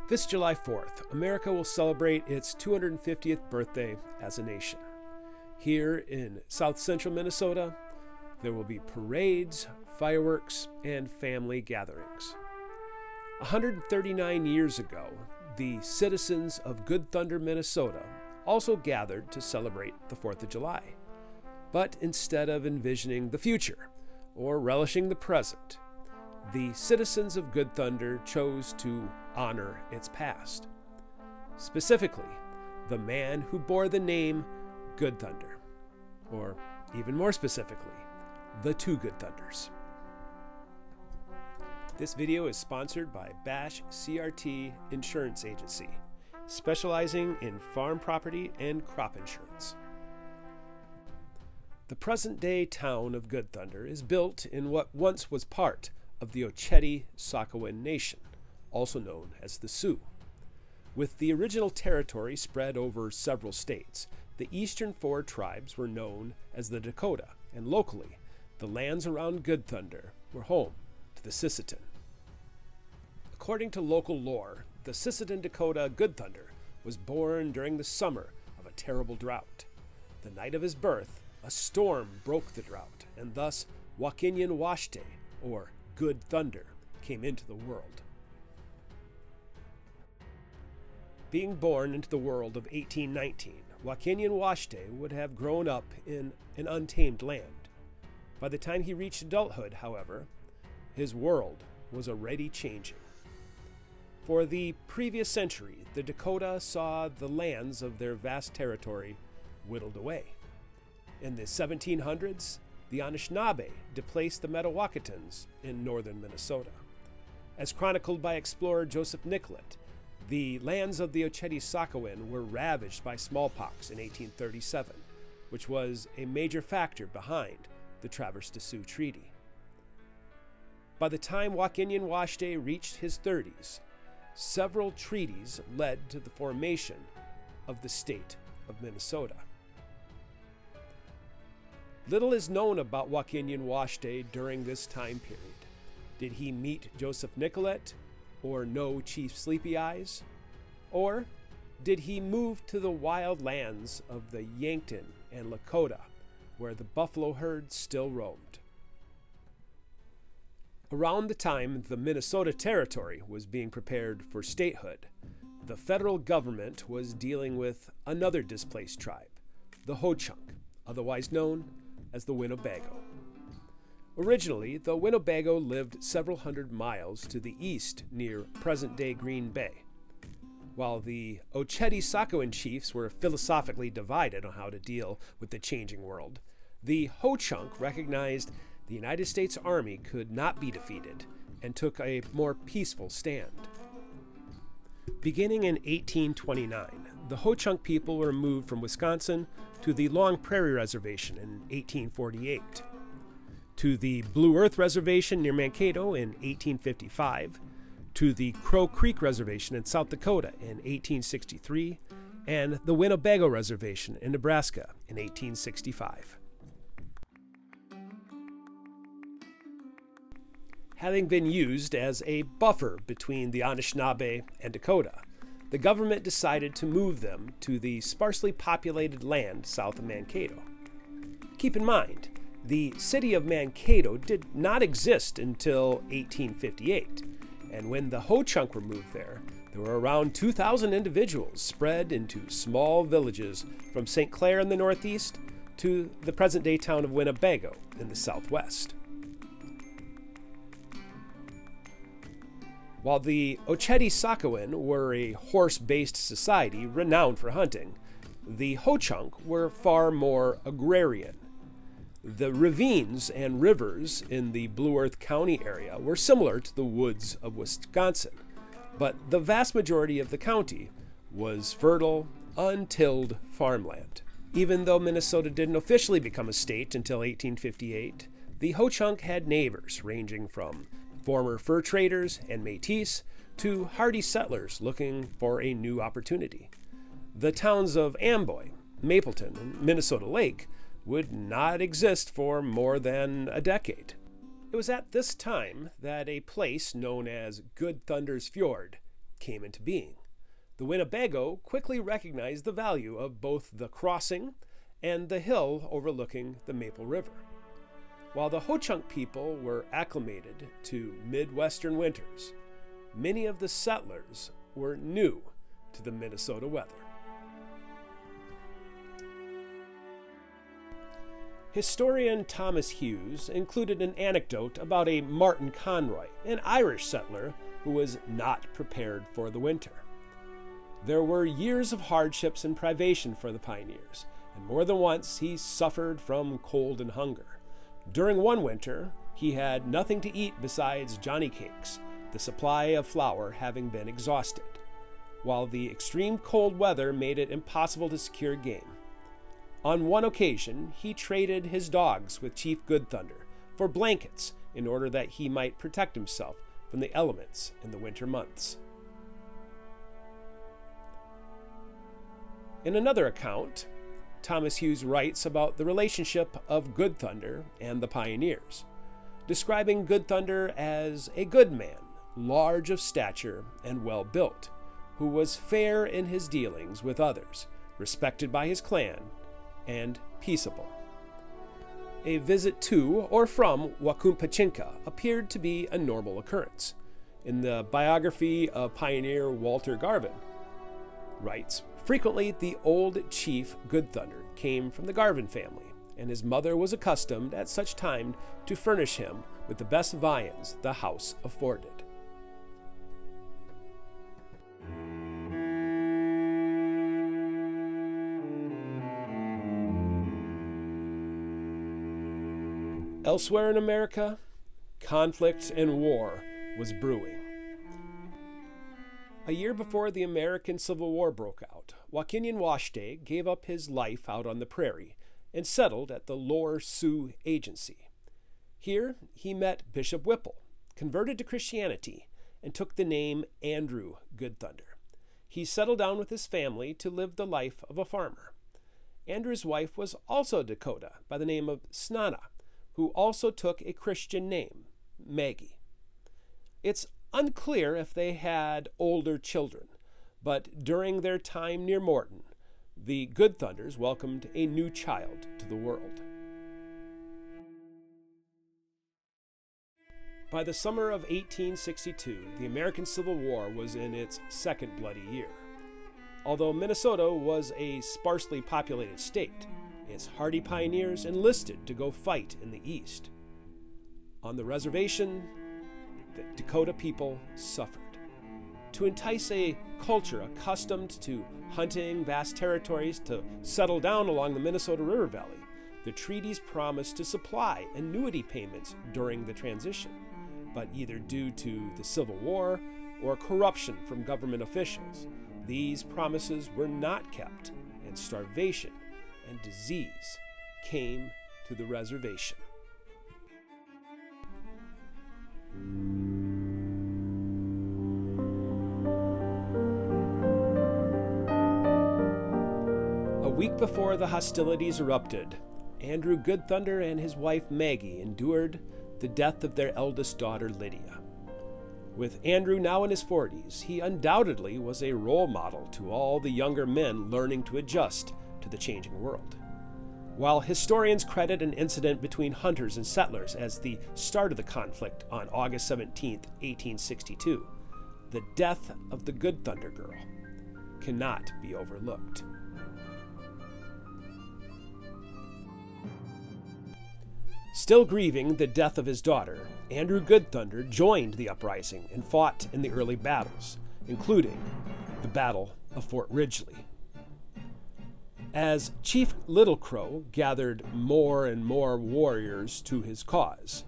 This July 4th, America will celebrate its 250th birthday as a nation. Here in South Central Minnesota, there will be parades, fireworks, and family gatherings. 139 years ago, the citizens of Good Thunder, Minnesota, also gathered to celebrate the 4th of July. But instead of envisioning the future or relishing the present, the citizens of Good Thunder chose to honor its past. Specifically, the man who bore the name Good Thunder, or even more specifically, the two Good Thunders. This video is sponsored by Bash CRT Insurance Agency, specializing in farm property and crop insurance. The present-day town of Good Thunder is built in what once was part of the Oceti-Sakowin Nation, also known as the Sioux. With the original territory spread over several states, the eastern four tribes were known as the Dakota, and locally, the lands around Good Thunder were home to the Sisseton. According to local lore, the Sisseton Dakota Good Thunder was born during the summer of a terrible drought. The night of his birth, a storm broke the drought, and thus Wakinyan Washte, or Good Thunder, came into the world. Being born into the world of 1819, Wakinyan Washte would have grown up in an untamed land. By the time he reached adulthood, however, his world was already changing. For the previous century, the Dakota saw the lands of their vast territory whittled away. In the 1700s, the Anishinaabe displaced the Metawakatans in northern Minnesota. As chronicled by explorer Joseph Nicollet, the lands of the Oceti-Sakowin were ravaged by smallpox in 1837, which was a major factor behind the Traverse des Sioux Treaty. By the time Wakinyan Washte reached his 30s, several treaties led to the formation of the state of Minnesota. Little is known about Wakinyan Washte during this time period. Did he meet Joseph Nicollet or know Chief Sleepy Eyes? Or did he move to the wild lands of the Yankton and Lakota, where the buffalo herds still roamed? Around the time the Minnesota Territory was being prepared for statehood, the federal government was dealing with another displaced tribe, the Ho-Chunk, otherwise known as the Winnebago. Originally, the Winnebago lived several hundred miles to the east near present-day Green Bay. While the Oceti-Sakowin chiefs were philosophically divided on how to deal with the changing world, the Ho-Chunk recognized the United States Army could not be defeated and took a more peaceful stand. Beginning in 1829, the Ho-Chunk people were moved from Wisconsin to the Long Prairie Reservation in 1848, to the Blue Earth Reservation near Mankato in 1855, to the Crow Creek Reservation in South Dakota in 1863, and the Winnebago Reservation in Nebraska in 1865. Having been used as a buffer between the Anishinaabe and Dakota, the government decided to move them to the sparsely populated land south of Mankato. Keep in mind, the city of Mankato did not exist until 1858, and when the Ho-Chunk were moved there were around 2,000 individuals spread into small villages from St. Clair in the northeast to the present-day town of Winnebago in the southwest. While the Oceti-Sakowin were a horse-based society renowned for hunting, the Ho-Chunk were far more agrarian. The ravines and rivers in the Blue Earth County area were similar to the woods of Wisconsin, but the vast majority of the county was fertile, untilled farmland. Even though Minnesota didn't officially become a state until 1858, the Ho-Chunk had neighbors ranging from former fur traders and Métis to hardy settlers looking for a new opportunity. The towns of Amboy, Mapleton, and Minnesota Lake would not exist for more than a decade. It was at this time that a place known as Good Thunder's Fjord came into being. The Winnebago quickly recognized the value of both the crossing and the hill overlooking the Maple River. While the Ho-Chunk people were acclimated to Midwestern winters, many of the settlers were new to the Minnesota weather. Historian Thomas Hughes included an anecdote about a Martin Conroy, an Irish settler who was not prepared for the winter. There were years of hardships and privation for the pioneers, and more than once he suffered from cold and hunger. During one winter, he had nothing to eat besides Johnny cakes, the supply of flour having been exhausted, while the extreme cold weather made it impossible to secure game. On one occasion, he traded his dogs with Chief Good Thunder for blankets in order that he might protect himself from the elements in the winter months. In another account, Thomas Hughes writes about the relationship of Good Thunder and the pioneers, describing Good Thunder as a good man, large of stature and well built, who was fair in his dealings with others, respected by his clan, and peaceable. A visit to or from Wakumpachinka appeared to be a normal occurrence. In the biography of pioneer Walter Garvin, writes, frequently the old chief Good Thunder came from the Garvin family, and his mother was accustomed at such time to furnish him with the best viands the house afforded. Elsewhere in America, conflict and war was brewing. A year before the American Civil War broke out, Wakinyan Washte gave up his life out on the prairie and settled at the Lower Sioux Agency. Here he met Bishop Whipple, converted to Christianity, and took the name Andrew Good Thunder. He settled down with his family to live the life of a farmer. Andrew's wife was also Dakota by the name of Snana, who also took a Christian name, Maggie. It's unclear if they had older children, but during their time near Morton, the Good Thunders welcomed a new child to the world. By the summer of 1862, the American Civil War was in its second bloody year. Although Minnesota was a sparsely populated state, its hardy pioneers enlisted to go fight in the East. On the reservation, the Dakota people suffered. To entice a culture accustomed to hunting vast territories to settle down along the Minnesota River Valley, the treaties promised to supply annuity payments during the transition. But either due to the Civil War or corruption from government officials, these promises were not kept, and starvation and disease came to the reservation. A week before the hostilities erupted, Andrew Good Thunder and his wife Maggie endured the death of their eldest daughter Lydia. With Andrew now in his 40s, he undoubtedly was a role model to all the younger men learning to adjust to the changing world. While historians credit an incident between hunters and settlers as the start of the conflict on August 17, 1862, the death of the Good Thunder girl cannot be overlooked. Still grieving the death of his daughter, Andrew Good Thunder joined the uprising and fought in the early battles, including the Battle of Fort Ridgely. As Chief Little Crow gathered more and more warriors to his cause,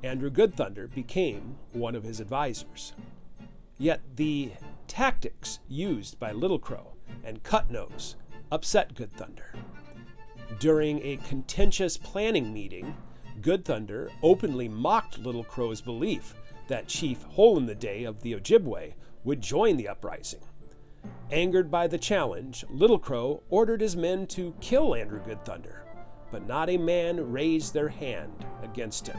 Andrew Good Thunder became one of his advisors. Yet the tactics used by Little Crow and Cut Nose upset Good Thunder. During a contentious planning meeting, Good Thunder openly mocked Little Crow's belief that Chief Hole in the Day of the Ojibwe would join the uprising. Angered by the challenge, Little Crow ordered his men to kill Andrew Good Thunder, but not a man raised their hand against him.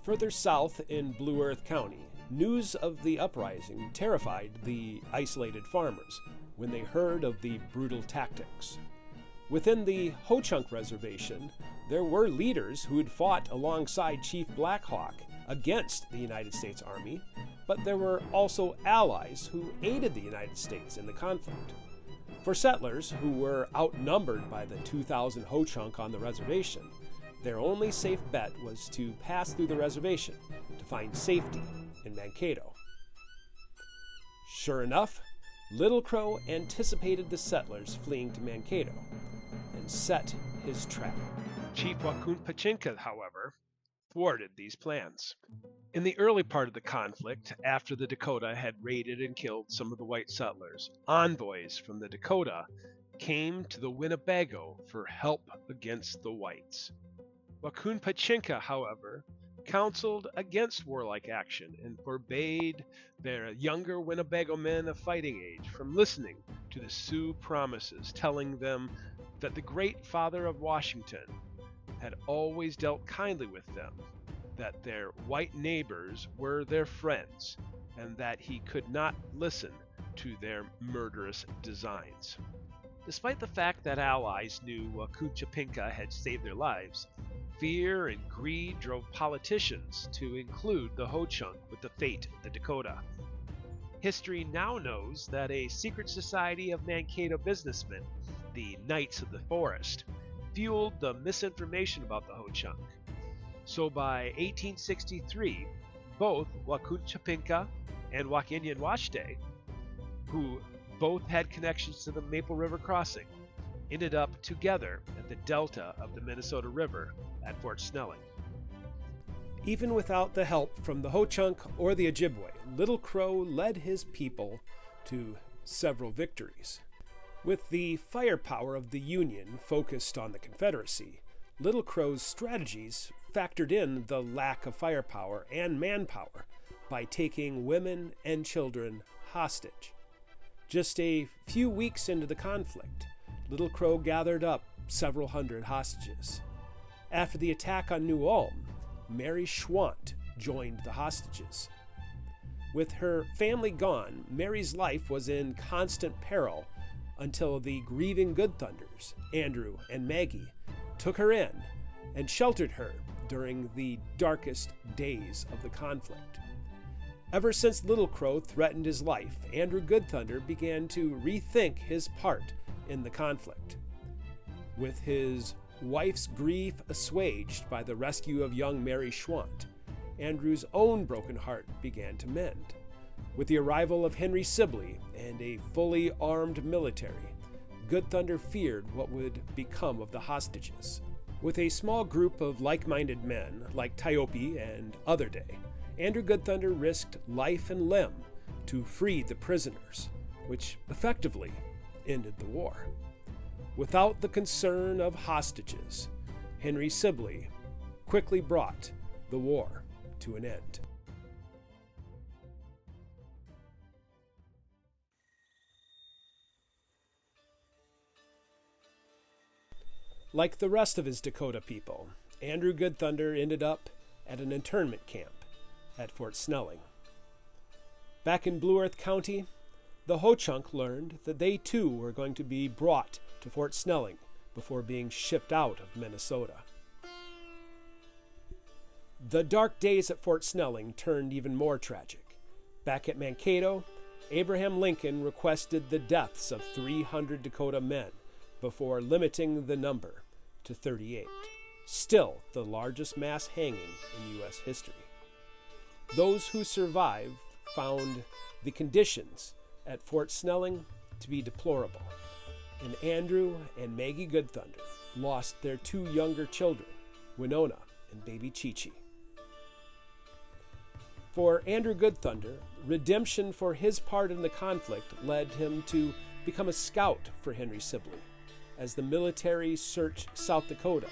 Further south in Blue Earth County, news of the uprising terrified the isolated farmers when they heard of the brutal tactics. Within the Ho-Chunk Reservation, there were leaders who had fought alongside Chief Black Hawk against the United States Army, but there were also allies who aided the United States in the conflict. For settlers who were outnumbered by the 2,000 Ho-Chunk on the reservation, their only safe bet was to pass through the reservation to find safety in Mankato. Sure enough, Little Crow anticipated the settlers fleeing to Mankato and set his trap. Chief Wakun Pachinka, however, thwarted these plans. In the early part of the conflict, after the Dakota had raided and killed some of the white settlers, envoys from the Dakota came to the Winnebago for help against the whites. Wakun Pachinka, however, counseled against warlike action and forbade their younger Winnebago men of fighting age from listening to the Sioux promises, telling them that the great father of Washington had always dealt kindly with them, that their white neighbors were their friends, and that he could not listen to their murderous designs. Despite the fact that allies knew Wakun Pachinka had saved their lives, fear and greed drove politicians to include the Ho-Chunk with the fate of the Dakota. History now knows that a secret society of Mankato businessmen, the Knights of the Forest, fueled the misinformation about the Ho-Chunk. So by 1863, both Wakun Pachinka and Wakinyan Washte, who both had connections to the Maple River Crossing, ended up together at the delta of the Minnesota River at Fort Snelling. Even without the help from the Ho-Chunk or the Ojibwe, Little Crow led his people to several victories. With the firepower of the Union focused on the Confederacy, Little Crow's strategies factored in the lack of firepower and manpower by taking women and children hostage. Just a few weeks into the conflict, Little Crow gathered up several hundred hostages. After the attack on New Ulm, Mary Schwant joined the hostages. With her family gone, Mary's life was in constant peril until the grieving Good Thunders, Andrew and Maggie, took her in and sheltered her during the darkest days of the conflict. Ever since Little Crow threatened his life, Andrew Good Thunder began to rethink his part in the conflict. With his wife's grief assuaged by the rescue of young Mary Schwant, Andrew's own broken heart began to mend. With the arrival of Henry Sibley and a fully armed military, Good Thunder feared what would become of the hostages. With a small group of like-minded men like Tyopi and Otherday, Andrew Good Thunder risked life and limb to free the prisoners, which effectively ended the war. Without the concern of hostages, Henry Sibley quickly brought the war to an end. Like the rest of his Dakota people, Andrew Good Thunder ended up at an internment camp at Fort Snelling. Back in Blue Earth County, the Ho-Chunk learned that they too were going to be brought to Fort Snelling before being shipped out of Minnesota. The dark days at Fort Snelling turned even more tragic. Back at Mankato, Abraham Lincoln requested the deaths of 300 Dakota men before limiting the number to 38, still the largest mass hanging in U.S. history. Those who survived found the conditions at Fort Snelling to be deplorable, and Andrew and Maggie Good Thunder lost their two younger children, Winona and baby Chi-Chi. For Andrew Good Thunder, redemption for his part in the conflict led him to become a scout for Henry Sibley, as the military searched South Dakota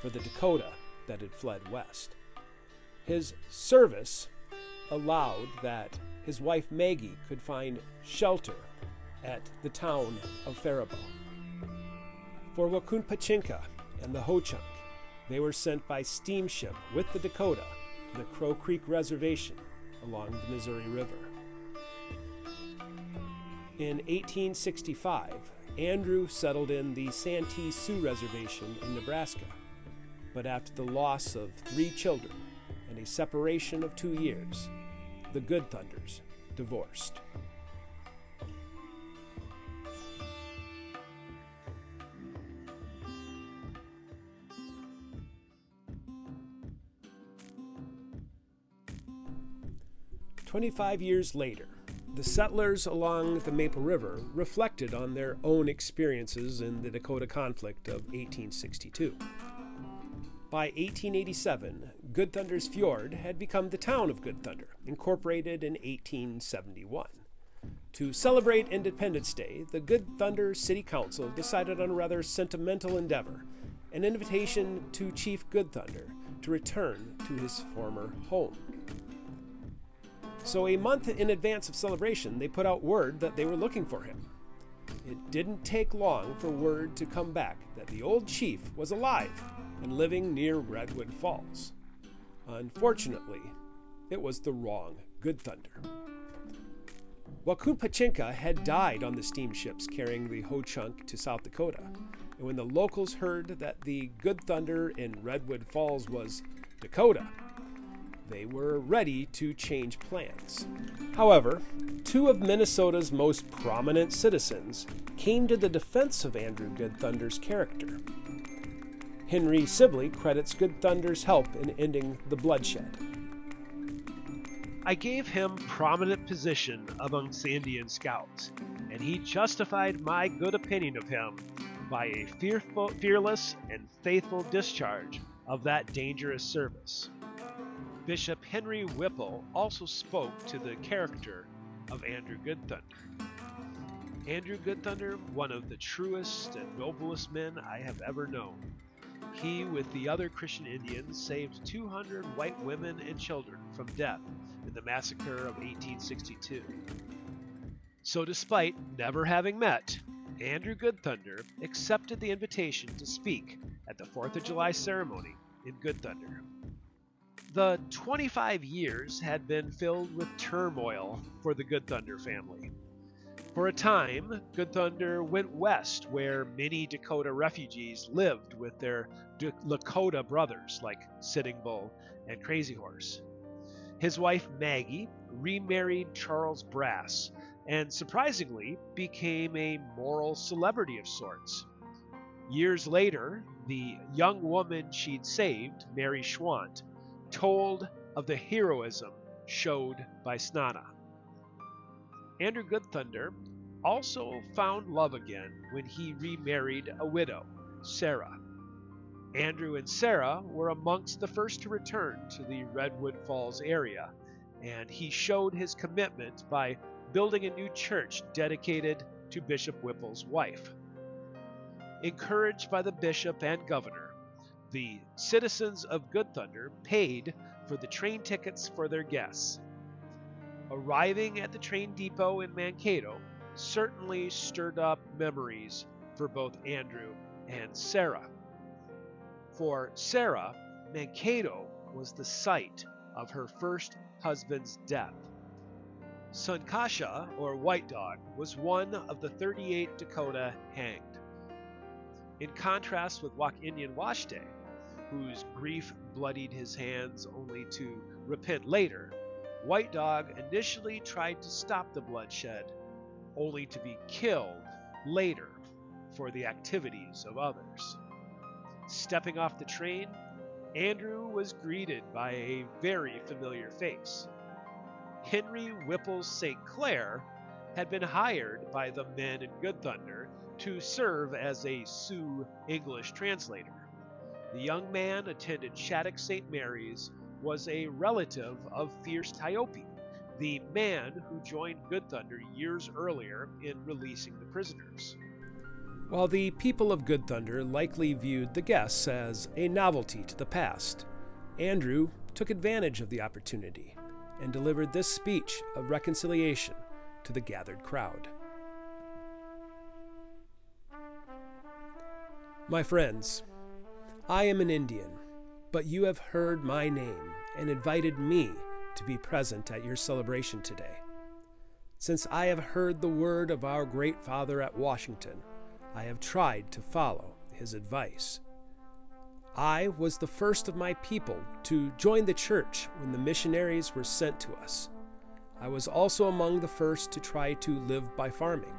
for the Dakota that had fled west. His service allowed that his wife Maggie could find shelter at the town of Faribault. For Wakun Pachinka and the Ho-Chunk, they were sent by steamship with the Dakota to the Crow Creek Reservation along the Missouri River. In 1865, Andrew settled in the Santee Sioux Reservation in Nebraska, but after the loss of 3 children and a separation of 2 years, the Good Thunders divorced. "25 years later, the settlers along the Maple River reflected on their own experiences in the Dakota conflict of 1862. By 1887, Good Thunder's Fjord had become the town of Good Thunder, incorporated in 1871. To celebrate Independence Day, the Good Thunder City Council decided on a rather sentimental endeavor, an invitation to Chief Good Thunder to return to his former home. So a month in advance of celebration, they put out word that they were looking for him. It didn't take long for word to come back that the old chief was alive and living near Redwood Falls. Unfortunately, it was the wrong Good Thunder. Wakun Pachinka had died on the steamships carrying the Ho-Chunk to South Dakota, and when the locals heard that the Good Thunder in Redwood Falls was Dakota, they were ready to change plans. However, 2 of Minnesota's most prominent citizens came to the defense of Andrew Good Thunder's character. Henry Sibley credits Good Thunder's help in ending the bloodshed. "I gave him prominent position amongst the Indian scouts, and he justified my good opinion of him by a fearless and faithful discharge of that dangerous service." Bishop Henry Whipple also spoke to the character of Andrew Good Thunder. "Andrew Good Thunder, one of the truest and noblest men I have ever known. He, with the other Christian Indians, saved 200 white women and children from death in the massacre of 1862. So despite never having met, Andrew Good Thunder accepted the invitation to speak at the 4th of July ceremony in Good Thunder. The 25 years had been filled with turmoil for the Good Thunder family. For a time, Good Thunder went west, where many Dakota refugees lived with their Lakota brothers like Sitting Bull and Crazy Horse. His wife Maggie remarried Charles Brass and surprisingly became a moral celebrity of sorts. Years later, the young woman she'd saved, Mary Schwant, told of the heroism showed by Snana. Andrew Good Thunder also found love again when he remarried a widow, Sarah. Andrew and Sarah were amongst the first to return to the Redwood Falls area, and he showed his commitment by building a new church dedicated to Bishop Whipple's wife. Encouraged by the bishop and governor, the citizens of Good Thunder paid for the train tickets for their guests. Arriving at the train depot in Mankato certainly stirred up memories for both Andrew and Sarah. For Sarah, Mankato was the site of her first husband's death. Sunkasha, or White Dog, was one of the 38 Dakota hanged. In contrast with Wakinian Washte, whose grief bloodied his hands only to repent later, White Dog initially tried to stop the bloodshed, only to be killed later for the activities of others. Stepping off the train, Andrew was greeted by a very familiar face. Henry Whipple's St. Clair had been hired by the men in Good Thunder to serve as a Sioux English translator. The young man attended Shattuck St. Mary's, was a relative of Fierce Tiope, the man who joined Good Thunder years earlier in releasing the prisoners. While the people of Good Thunder likely viewed the guests as a novelty to the past, Andrew took advantage of the opportunity and delivered this speech of reconciliation to the gathered crowd. "My friends, I am an Indian, but you have heard my name and invited me to be present at your celebration today. Since I have heard the word of our great father at Washington, I have tried to follow his advice. I was the first of my people to join the church when the missionaries were sent to us. I was also among the first to try to live by farming.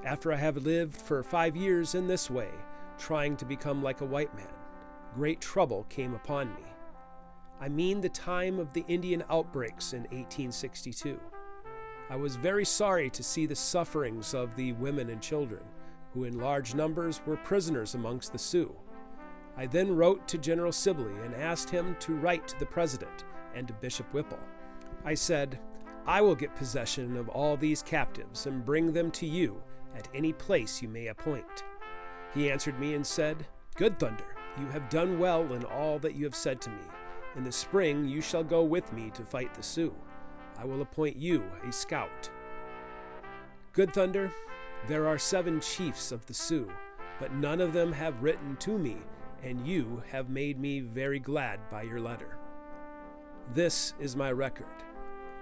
After I have lived for 5 years in this way, trying to become like a white man, great trouble came upon me. I mean the time of the Indian outbreaks in 1862. I was very sorry to see the sufferings of the women and children, who in large numbers were prisoners amongst the Sioux. I then wrote to General Sibley and asked him to write to the President and to Bishop Whipple. I said, "I will get possession of all these captives and bring them to you at any place you may appoint." He answered me and said, "Good Thunder, you have done well in all that you have said to me. In the spring you shall go with me to fight the Sioux. I will appoint you a scout." Good Thunder, there are 7 chiefs of the Sioux, but none of them have written to me, and you have made me very glad by your letter. This is my record.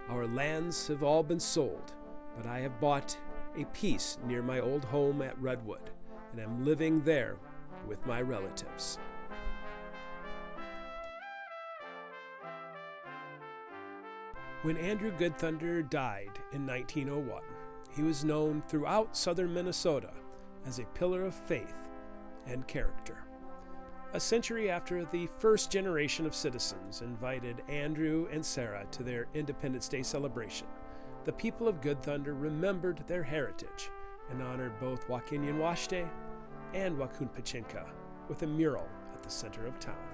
Our lands have all been sold, but I have bought a piece near my old home at Redwood, and am living there with my relatives. When Andrew Good Thunder died in 1901, he was known throughout southern Minnesota as a pillar of faith and character. A century after the first generation of citizens invited Andrew and Sarah to their Independence Day celebration, the people of Good Thunder remembered their heritage and honored both Wakinian Washte and Wakun Pachinka with a mural at the center of town.